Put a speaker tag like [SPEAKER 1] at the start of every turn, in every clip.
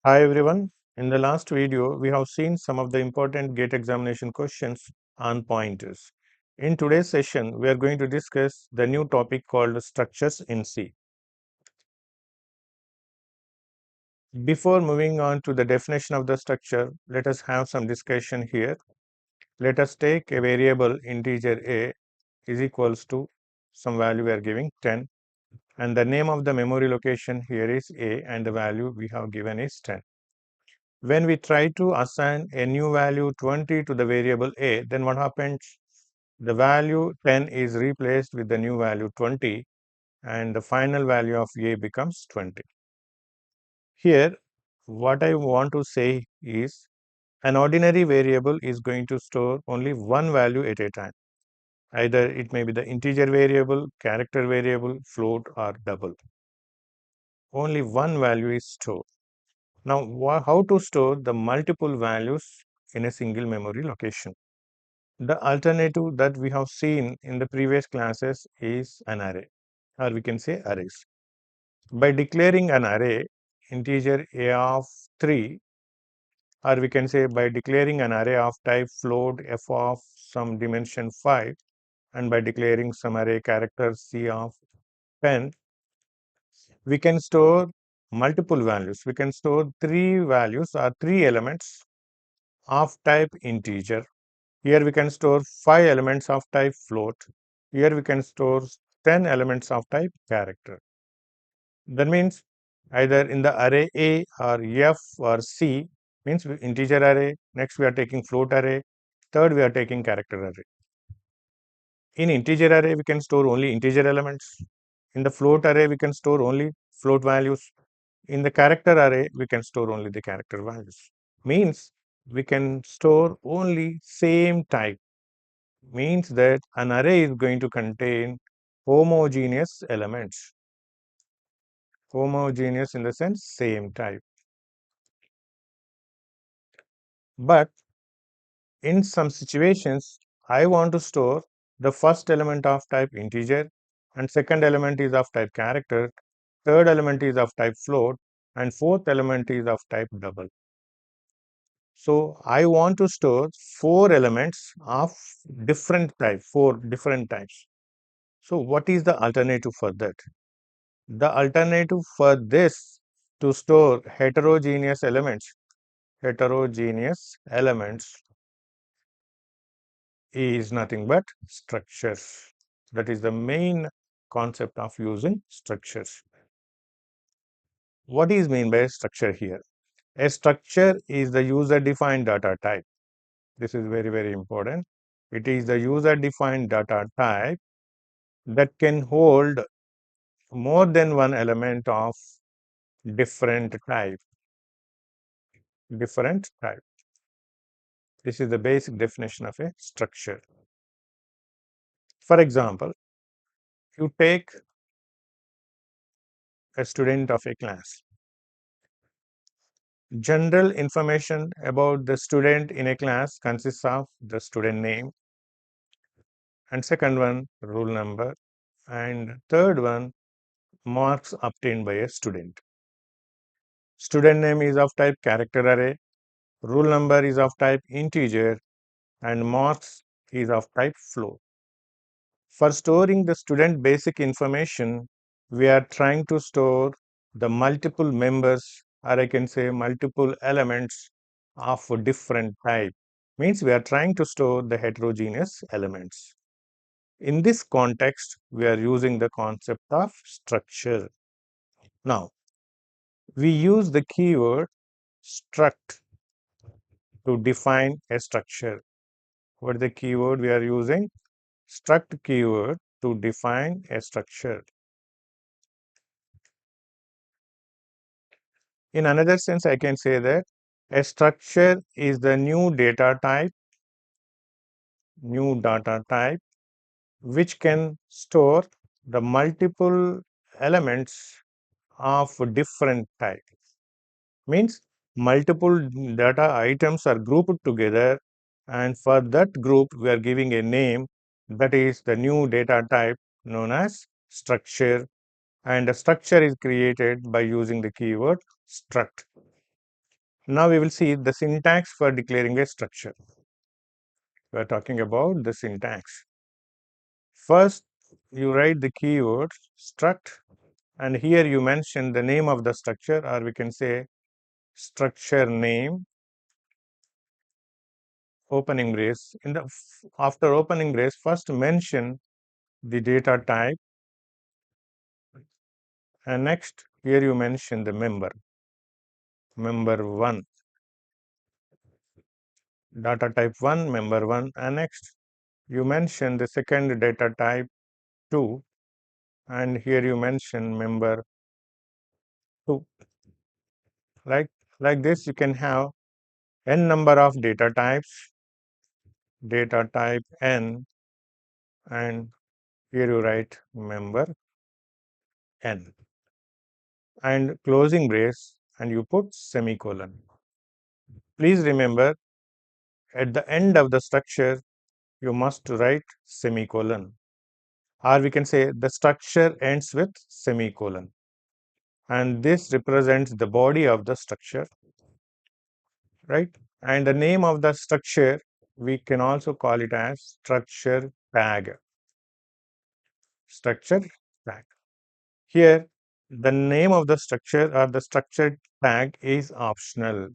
[SPEAKER 1] Hi everyone. In the last video, we have seen some of the important GATE examination questions on pointers. In today's session, we are going to discuss the new topic called structures in C. Before moving on to the definition of the structure, let us have some discussion here. Let us take a variable integer a is equals to some value we are giving 10, and the name of the memory location here is a, and the value we have given is 10. When we try to assign a new value 20 to the variable a, then what happens? The value 10 is replaced with the new value 20, and the final value of a becomes 20. Here, what I want to say is an ordinary variable is going to store only one value at a time. Either it may be the integer variable, character variable, float, or double. Only one value is stored. Now, how to store the multiple values in a single memory location? The alternative that we have seen in the previous classes is an array, or we can say arrays. By declaring an array, integer a of 3, or we can say by declaring an array of type float f of some dimension 5, and by declaring some array character c of 10, we can store multiple values. We can store 3 values or 3 elements of type integer. Here we can store 5 elements of type float. Here we can store 10 elements of type character. That means either in the array A or F or C, means integer array, next we are taking float array, third we are taking character array. In integer array, we can store only integer elements. In the float array, we can store only float values. In the character array, we can store only the character values. Means we can store only same type. Means that an array is going to contain homogeneous elements. Homogeneous in the sense same type. But in some situations, I want to store the first element of type integer, and second element is of type character, third element is of type float, and fourth element is of type double. So I want to store 4 elements of different type, 4 different types. So what is the alternative for that? The alternative for this to store heterogeneous elements is nothing but structures. That is the main concept of using structures. What is meant by structure here? A structure is the user-defined data type. This is very, very important. It is the user-defined data type that can hold more than one element of different type. Different type. This is the basic definition of a structure. For example, you take a student of a class. General information about the student in a class consists of the student name, and second one, roll number, and third one, marks obtained by a student. Student name is of type character array, roll number is of type integer, and marks is of type float. For storing the student basic information, we are trying to store the multiple members, or I can say multiple elements of a different type. Means we are trying to store the heterogeneous elements. In this context, we are using the concept of structure. Now, we use the keyword struct to define a structure. What is the keyword we are using? Struct keyword to define a structure. In another sense, I can say that a structure is the new data type which can store the multiple elements of different type. Means multiple data items are grouped together, and for that group we are giving a name, that is the new data type known as structure, and a structure is created by using the keyword struct. Now we will see the syntax for declaring a structure. We are talking about the syntax. First, you write the keyword struct, and here you mention the name of the structure, or we can say structure name, opening brace. After opening brace, first mention the data type, and next here you mention the member 1, data type 1, member 1, and next you mention the second data type 2, and here you mention member 2. Like this, you can have n number of data types, data type n, and here you write member n, and closing brace, and you put semicolon. Please remember, at the end of the structure, you must write semicolon, or we can say the structure ends with semicolon, and this represents the body of the structure, right? And the name of the structure, we can also call it as structure tag. Structure tag. Here, the name of the structure or the structure tag is optional.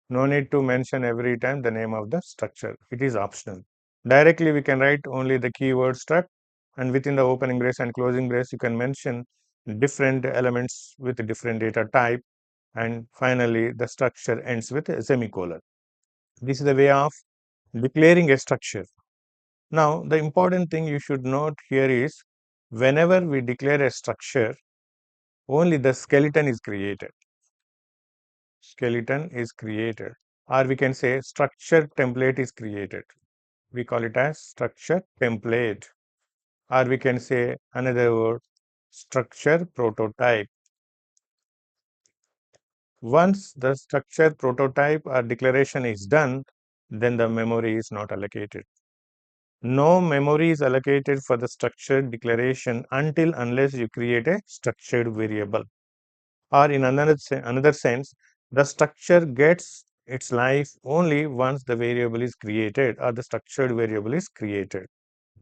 [SPEAKER 1] No need to mention every time the name of the structure. It is optional. Directly, we can write only the keyword struct, and within the opening brace and closing brace, you can mention different elements with different data type, and finally, the structure ends with a semicolon. This is the way of declaring a structure. Now, the important thing you should note here is whenever we declare a structure, only the skeleton is created. Skeleton is created, or we can say structure template is created. We call it as structure template, or we can say another word, structure prototype. Once the structure prototype or declaration is done, then the memory is not allocated. No memory is allocated for the structured declaration until unless you create a structured variable. Or in another sense, the structure gets its life only once the variable is created or the structured variable is created.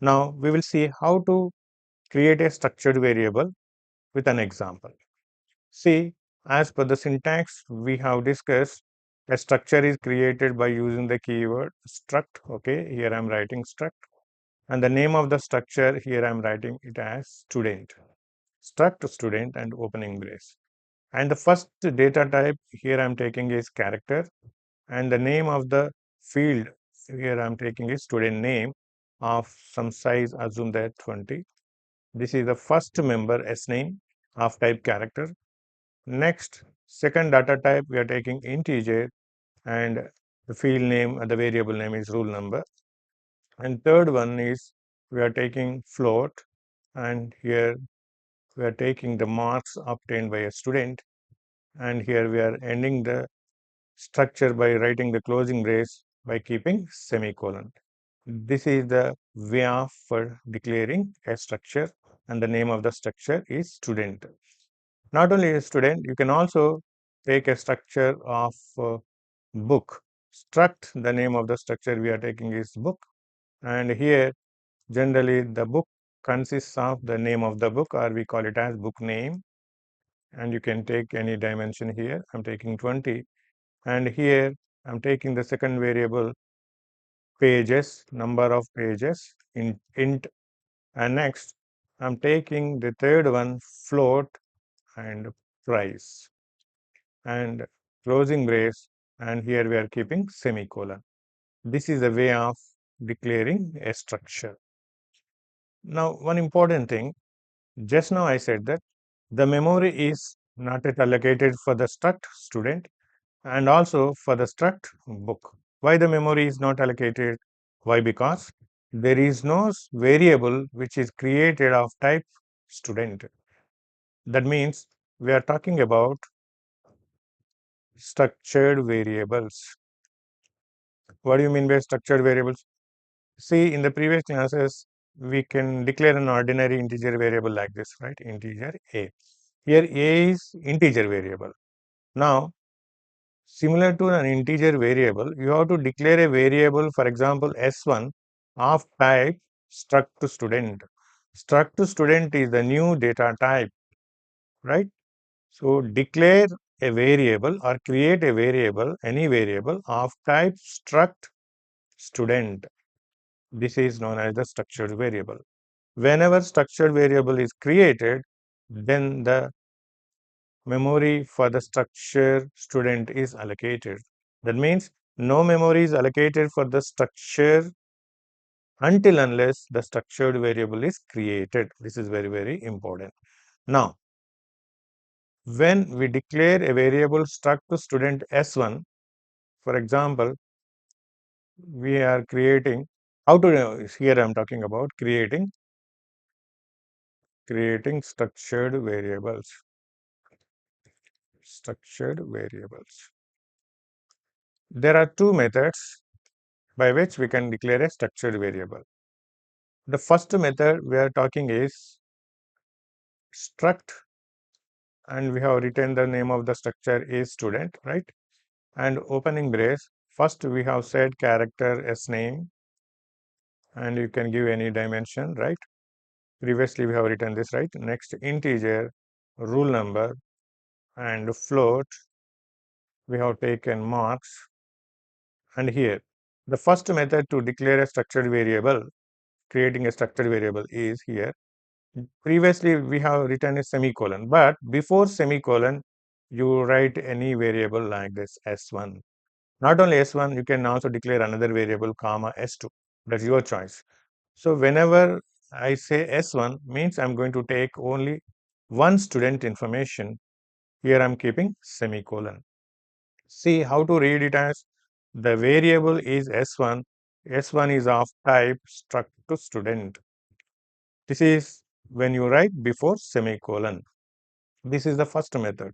[SPEAKER 1] Now we will see how to create a structured variable with an example. See, as per the syntax we have discussed, a structure is created by using the keyword struct. Okay, here I am writing struct, and the name of the structure here I am writing it as student. Struct student and opening brace. And the first data type here I am taking is character, and the name of the field here I am taking is student name of some size, assume that 20. This is the first member S name of type character. Next, second data type we are taking integer, and the field name and the variable name is rule number. And third one is we are taking float, and here we are taking the marks obtained by a student, and here we are ending the structure by writing the closing brace by keeping semicolon. This is the way of for declaring a structure, and the name of the structure is student. Not only a student, you can also take a structure of book. Struct, the name of the structure we are taking is book, and here generally the book consists of the name of the book, or we call it as book name, and you can take any dimension here. I'm taking 20, and here I'm taking the second variable pages, number of pages in int, and next I'm taking the third one float and price, and closing brace, and here we are keeping semicolon. This is a way of declaring a structure. Now, one important thing, just now I said that the memory is not yet allocated for the struct student and also for the struct book. Why the memory is not allocated? Why? Because there is no variable which is created of type student. That means we are talking about structured variables. What do you mean by structured variables? See, in the previous classes, we can declare an ordinary integer variable like this, right? Integer a. Here a is integer variable. Now, Similar to an integer variable, you have to declare a variable, for example, s1 of type struct to student. Struct to student is the new data type, right? So declare a variable or create a variable, any variable of type struct student. This is known as the structured variable. Whenever structured variable is created, then the memory for the structure student is allocated. That means no memory is allocated for the structure until unless the structured variable is created. This is very, very important. Now, when we declare a variable struct to student s1, for example, we are creating how to here I'm talking about creating structured variables. There are two methods by which we can declare a structured variable. The first method we are talking is struct, and we have written the name of the structure is student, right? And opening brace, first we have said character s name, and you can give any dimension, right? Previously we have written this, right? Next integer, rule number, and float, we have taken marks. And here the first method to declare a structured variable, creating a structured variable, is here. Previously we have written a semicolon, but before semicolon you write any variable like this s1. Not only s1, you can also declare another variable comma s2. That's your choice. So whenever I say s1 means I'm going to take only one student information. Here I'm keeping semicolon. See how to read it as the variable is s1. S1 is of type struct to student. This is when you write before semicolon. This is the first method.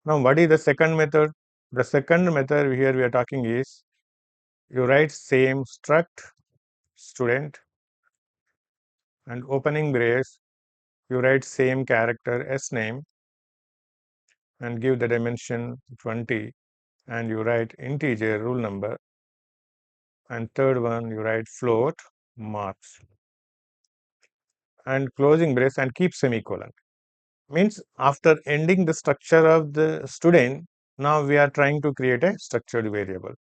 [SPEAKER 1] Now, what is the second method? The second method here we are talking is you write same struct student, and opening brace, you write same character s name and give the dimension 20, and you write integer rule number, and third one you write float marks, and closing brace and keep semicolon. Means after ending the structure of the student, now we are trying to create a structured variable.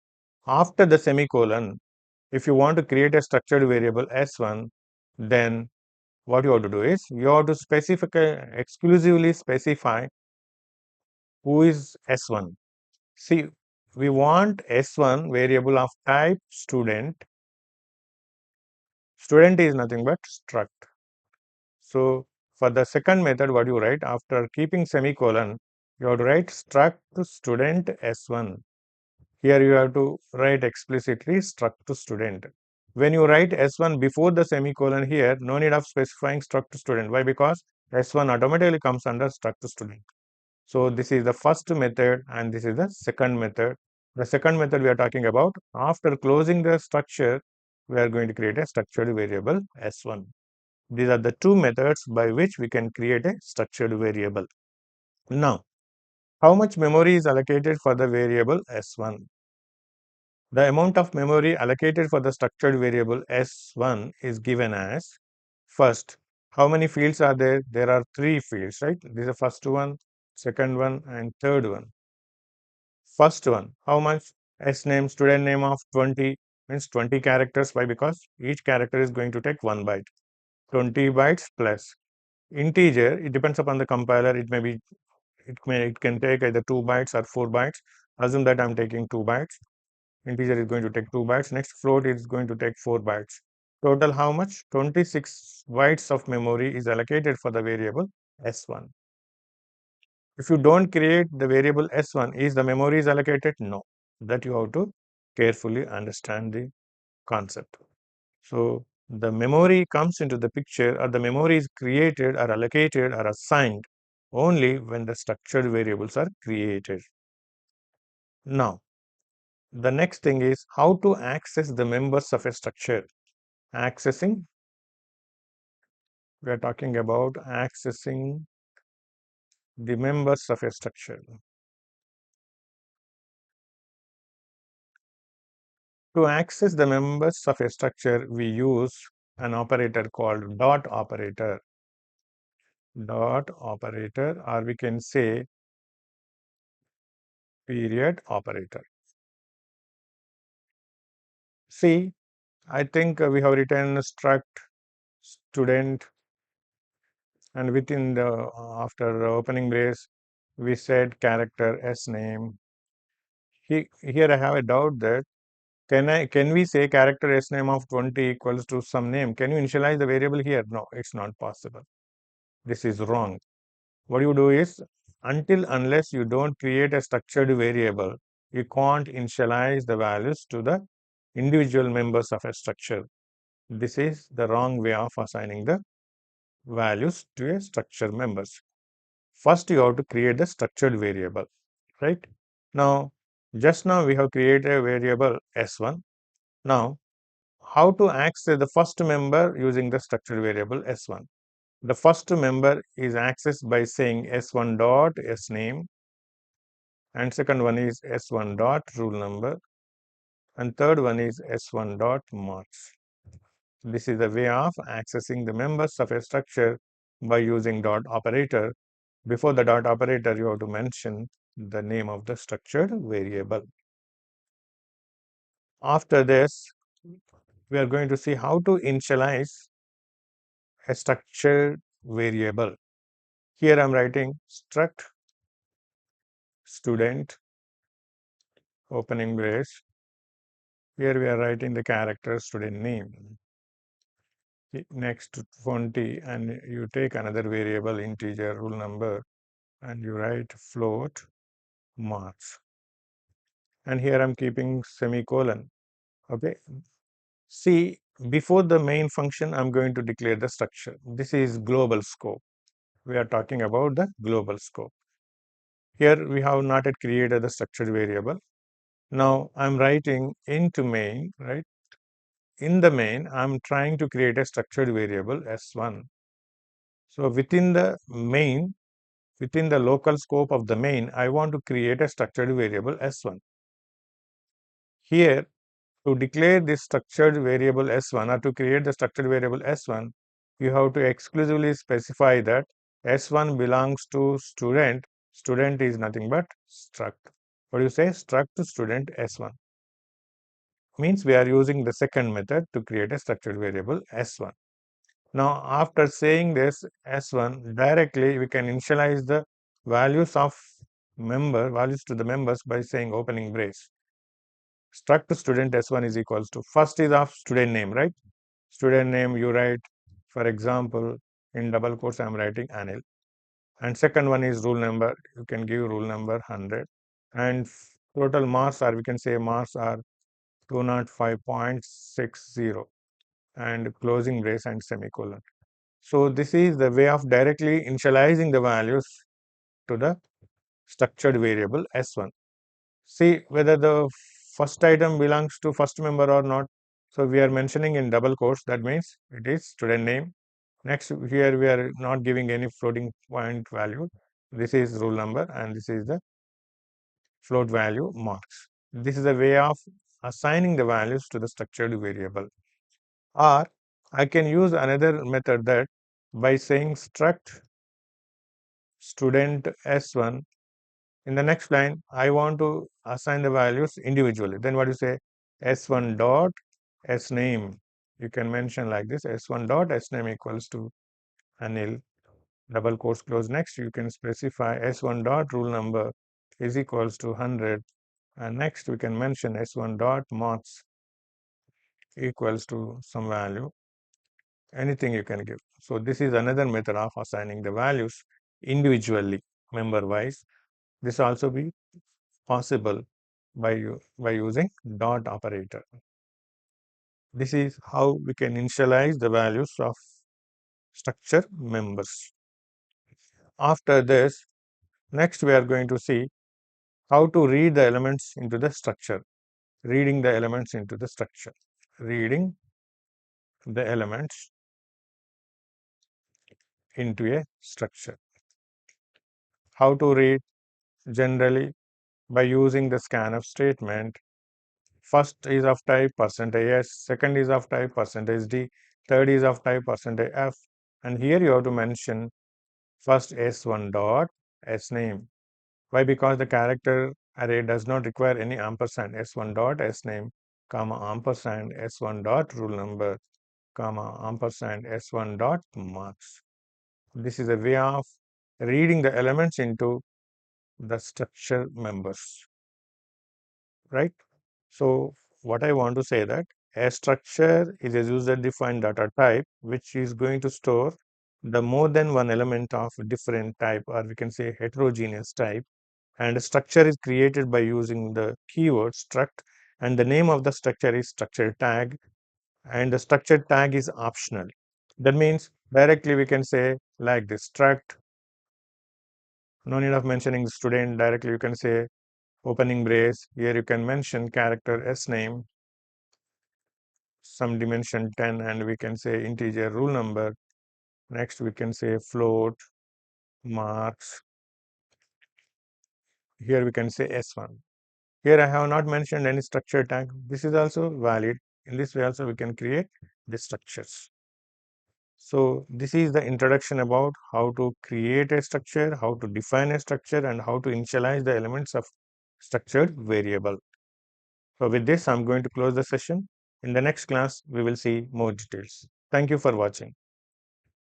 [SPEAKER 1] After the semicolon, if you want to create a structured variable s1, then what you have to do is you have to exclusively specify who is s1. See, we want s1 variable of type student. Student is nothing but struct. So for the second method, what you write after keeping semicolon, you have to write struct to student s1. Here you have to write explicitly struct to student. When you write s1 before the semicolon here, no need of specifying struct to student. Why? Because s1 automatically comes under struct to student. So this is the first method, and this is the second method. The second method we are talking about, after closing the structure, we are going to create a structured variable s1. These are the two methods by which we can create a structured variable. Now, how much memory is allocated for the variable s1? The amount of memory allocated for the structured variable s1 is given as, first, how many fields are there? There are three fields, right? This is the first one, second one, and third one. First one, how much? S name, student name of 20 means 20 characters. Why? Because each character is going to take 1 byte. 20 bytes plus integer, it depends upon the compiler. It can take either 2 bytes or 4 bytes. Assume that I'm taking 2 bytes. Integer is going to take 2 bytes. Next float is going to take 4 bytes. Total how much? 26 bytes of memory is allocated for the variable s1. If you don't create the variable s1, is the memory is allocated? No. That you have to carefully understand the concept. So the memory comes into the picture, or the memory is created or allocated or assigned only when the structured variables are created. Now, the next thing is how to access the members of a structure. Accessing, we are talking about accessing the members of a structure. To access the members of a structure, we use an operator called dot operator. Dot operator, or we can say period operator. See, I think we have written struct student, and within the after opening brace we said character s name. Here I have a doubt that can we say character s name of 20 equals to some name? Can you initialize the variable here? No, it's not possible. This is wrong. What you do is, until unless you don't create a structured variable, you can't initialize the values to the individual members of a structure. This is the wrong way of assigning the values to a structure members. First, you have to create the structured variable, right? Now, just now we have created a variable s1. Now, how to access the first member using the structured variable s1? The first member is accessed by saying s1 dot sname, and second one is s1 dot rule number, and third one is s1 dot marks. This is a way of accessing the members of a structure by using dot operator. Before the dot operator, you have to mention the name of the structured variable. After this, we are going to see how to initialize a structured variable. Here I am writing struct student opening brace. Here we are writing the character student name. Next to 20, and you take another variable integer rule number and you write float marks. And here I'm keeping semicolon. Okay. See, before the main function, I'm going to declare the structure. This is global scope. We are talking about the global scope. Here we have not yet created the structured variable. Now I'm writing into main, right? In the main, I'm trying to create a structured variable s1. So within the main, within the local scope of the main, I want to create a structured variable s1. Here, to declare this structured variable s1, or to create the structured variable s1, you have to exclusively specify that s1 belongs to student. Student is nothing but struct. What do you say? Struct student s1. Means we are using the second method to create a structured variable s1. Now, after saying this s1, directly we can initialize the values of values to the members by saying opening brace. Struct student s1 is equals to, first is of student name, right? Student name you write, for example, in double quotes I am writing Anil. And second one is rule number. You can give rule number 100. And total marks, or we can say marks, are 205.60, and closing brace and semicolon. So this is the way of directly initializing the values to the structured variable s1. See whether the first item belongs to first member or not. So we are mentioning in double quotes, that means it is student name. Next, here we are not giving any floating point value. This is rule number and this is the float value marks. This is a way of assigning the values to the structured variable. Or I can use another method, that by saying struct student s1, in the next line I want to assign the values individually. Then what you say? S1 dot sname. You can mention like this: S1 dot sname equals to Anil, double quotes close. Next, you can specify S1 dot rule number is equals to 100, and next we can mention S1 dot marks equals to some value. Anything you can give. So this is another method of assigning the values individually, member wise. This also be possible by using dot operator. This is how we can initialize the values of structure members. After this, next we are going to see how to read the elements into the structure. Reading the elements into the structure. Reading the elements into a structure. How to read? Generally by using the scanf statement. First is of type %s, second is of type %d, third is of type %f, and here you have to mention first s1 dot sname. Why? Because the character array does not require any ampersand. S1 dot sname, comma ampersand S1 dot rule number, comma ampersand S1 dot marks. This is a way of reading the elements into the structure members, right? So what I want to say that a structure is a user-defined data type which is going to store the more than one element of different type, or we can say heterogeneous type, and a structure is created by using the keyword struct, and the name of the structure is structure tag, and the structure tag is optional. That means directly we can say like this struct, no need of mentioning the student, directly you can say opening brace, here you can mention character s name, some dimension 10, and we can say integer rule number. Next we can say float marks, here we can say s1. Here I have not mentioned any structure tag. This is also valid. In this way also we can create the structures. So this is the introduction about how to create a structure, how to define a structure, and how to initialize the elements of structured variable. So with this, I'm going to close the session. In the next class, we will see more details. Thank you for watching.